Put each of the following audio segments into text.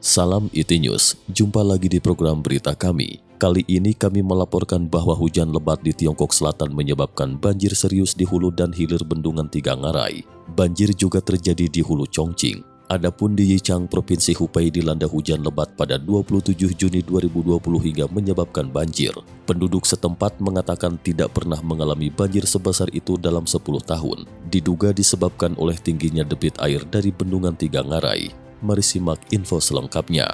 Salam IT News, jumpa lagi di program berita kami. Kali ini kami melaporkan bahwa hujan lebat di Tiongkok Selatan menyebabkan banjir serius di hulu dan hilir bendungan Tiga Ngarai. Banjir juga terjadi di hulu Chongqing. Adapun di Yichang, Provinsi Hubei dilanda hujan lebat pada 27 Juni 2020 hingga menyebabkan banjir. Penduduk setempat mengatakan tidak pernah mengalami banjir sebesar itu dalam 10 tahun. Diduga disebabkan oleh tingginya debit air dari bendungan Tiga Ngarai. Mari simak info selengkapnya.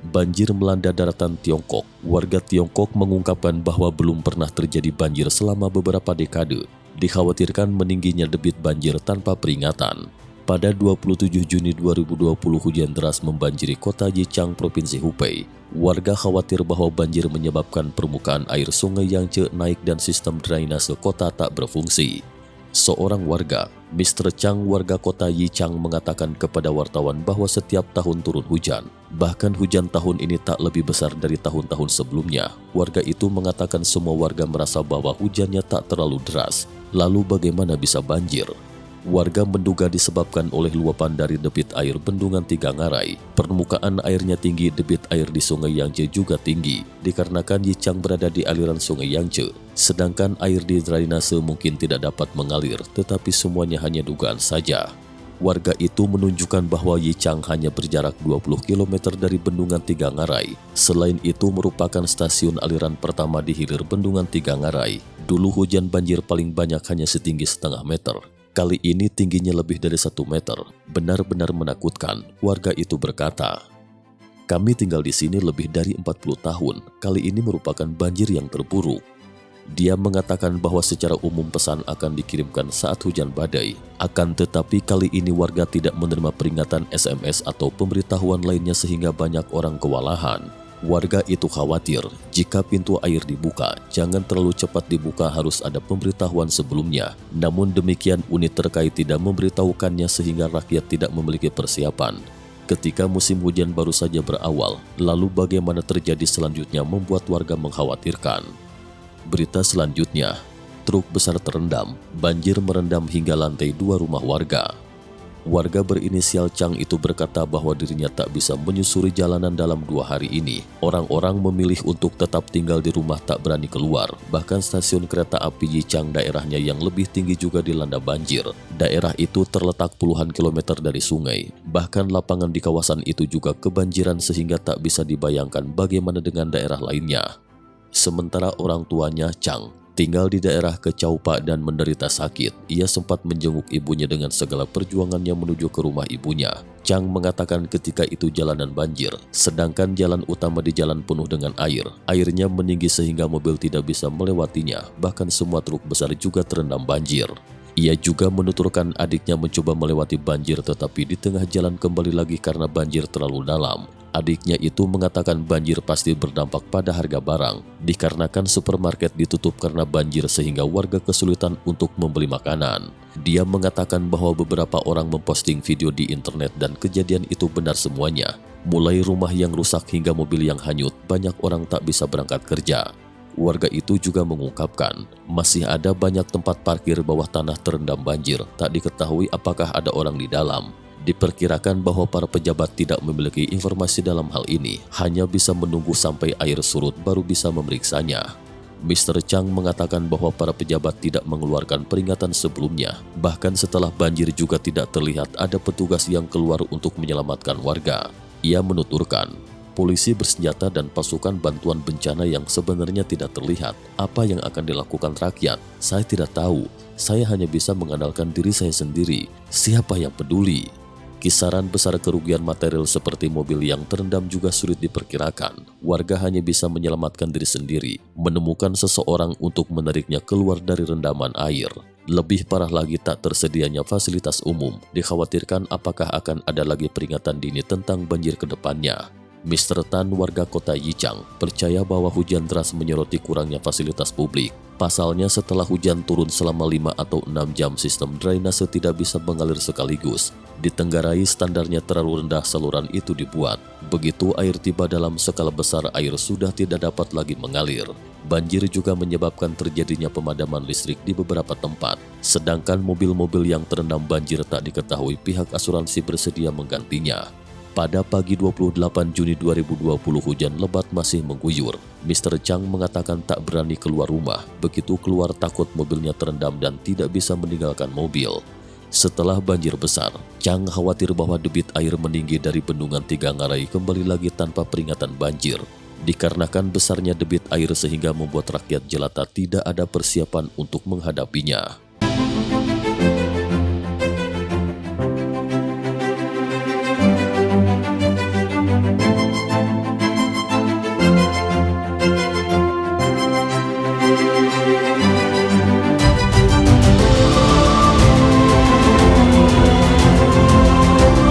Banjir melanda daratan Tiongkok. Warga Tiongkok mengungkapkan bahwa belum pernah terjadi banjir selama beberapa dekade. Dikhawatirkan meningginya debit banjir tanpa peringatan. Pada 27 Juni 2020 hujan deras membanjiri kota Yichang, Provinsi Hubei. Warga khawatir bahwa banjir menyebabkan permukaan air sungai Yangtze naik dan sistem drainase kota tak berfungsi. Seorang warga, Mr. Chang, warga kota Yichang, mengatakan kepada wartawan bahwa setiap tahun turun hujan. Bahkan hujan tahun ini tak lebih besar dari tahun-tahun sebelumnya. Warga itu mengatakan semua warga merasa bahwa hujannya tak terlalu deras. Lalu bagaimana bisa banjir? Warga menduga disebabkan oleh luapan dari debit air bendungan Tiga Ngarai. Permukaan airnya tinggi, debit air di sungai Yangtze juga tinggi, dikarenakan Yichang berada di aliran sungai Yangtze. Sedangkan air di drainase mungkin tidak dapat mengalir, tetapi semuanya hanya dugaan saja. Warga itu menunjukkan bahwa Yichang hanya berjarak 20 km dari bendungan Tiga Ngarai. Selain itu merupakan stasiun aliran pertama di hilir bendungan Tiga Ngarai. Dulu hujan banjir paling banyak hanya setinggi setengah meter. Kali ini tingginya lebih dari 1 meter. Benar-benar menakutkan, warga itu berkata. Kami tinggal di sini lebih dari 40 tahun. Kali ini merupakan banjir yang terburuk. Dia mengatakan bahwa secara umum pesan akan dikirimkan saat hujan badai. Akan tetapi kali ini warga tidak menerima peringatan SMS atau pemberitahuan lainnya sehingga banyak orang kewalahan. Warga itu khawatir jika pintu air dibuka, jangan terlalu cepat dibuka, harus ada pemberitahuan sebelumnya. Namun demikian unit terkait tidak memberitahukannya sehingga rakyat tidak memiliki persiapan. Ketika musim hujan baru saja berawal, lalu bagaimana terjadi selanjutnya membuat warga mengkhawatirkan. Berita selanjutnya, truk besar terendam, banjir merendam hingga lantai 2 rumah warga. Warga berinisial Chang itu berkata bahwa dirinya tak bisa menyusuri jalanan dalam 2 hari ini. Orang-orang memilih untuk tetap tinggal di rumah, tak berani keluar. Bahkan stasiun kereta api Yichang, daerahnya yang lebih tinggi, juga dilanda banjir. Daerah itu terletak puluhan kilometer dari sungai. Bahkan lapangan di kawasan itu juga kebanjiran sehingga tak bisa dibayangkan bagaimana dengan daerah lainnya. Sementara orang tuanya, Chang, tinggal di daerah Kecaupa dan menderita sakit. Ia sempat menjenguk ibunya dengan segala perjuangannya menuju ke rumah ibunya. Chang mengatakan ketika itu jalanan banjir, sedangkan jalan utama di jalan penuh dengan air. Airnya meninggi sehingga mobil tidak bisa melewatinya, bahkan semua truk besar juga terendam banjir. Ia juga menuturkan adiknya mencoba melewati banjir tetapi di tengah jalan kembali lagi karena banjir terlalu dalam. Adiknya itu mengatakan banjir pasti berdampak pada harga barang, dikarenakan supermarket ditutup karena banjir sehingga warga kesulitan untuk membeli makanan. Dia mengatakan bahwa beberapa orang memposting video di internet dan kejadian itu benar semuanya. Mulai rumah yang rusak hingga mobil yang hanyut, banyak orang tak bisa berangkat kerja. Warga itu juga mengungkapkan, masih ada banyak tempat parkir bawah tanah terendam banjir, tak diketahui apakah ada orang di dalam. Diperkirakan bahwa para pejabat tidak memiliki informasi dalam hal ini, hanya bisa menunggu sampai air surut baru bisa memeriksanya. Mr. Chang mengatakan bahwa para pejabat tidak mengeluarkan peringatan sebelumnya, bahkan setelah banjir juga tidak terlihat ada petugas yang keluar untuk menyelamatkan warga. Ia menuturkan, polisi bersenjata dan pasukan bantuan bencana yang sebenarnya tidak terlihat. Apa yang akan dilakukan rakyat? Saya tidak tahu. Saya hanya bisa mengandalkan diri saya sendiri. Siapa yang peduli? Kisaran besar kerugian material seperti mobil yang terendam juga sulit diperkirakan. Warga hanya bisa menyelamatkan diri sendiri, menemukan seseorang untuk menariknya keluar dari rendaman air. Lebih parah lagi tak tersedianya fasilitas umum. Dikhawatirkan apakah akan ada lagi peringatan dini tentang banjir ke depannya. Mr. Tan, warga kota Yichang, percaya bahwa hujan deras menyoroti kurangnya fasilitas publik. Pasalnya setelah hujan turun selama 5 atau 6 jam, sistem drainase tidak bisa mengalir sekaligus. Ditenggarai standarnya terlalu rendah, saluran itu dibuat. Begitu air tiba dalam skala besar, air sudah tidak dapat lagi mengalir. Banjir juga menyebabkan terjadinya pemadaman listrik di beberapa tempat. Sedangkan mobil-mobil yang terendam banjir tak diketahui pihak asuransi bersedia menggantinya. Pada pagi 28 Juni 2020 hujan lebat masih mengguyur. Mr. Chang mengatakan tak berani keluar rumah. Begitu keluar takut mobilnya terendam dan tidak bisa meninggalkan mobil. Setelah banjir besar, Chang khawatir bahwa debit air meninggi dari bendungan Tiga Ngarai kembali lagi tanpa peringatan banjir. Dikarenakan besarnya debit air sehingga membuat rakyat jelata tidak ada persiapan untuk menghadapinya.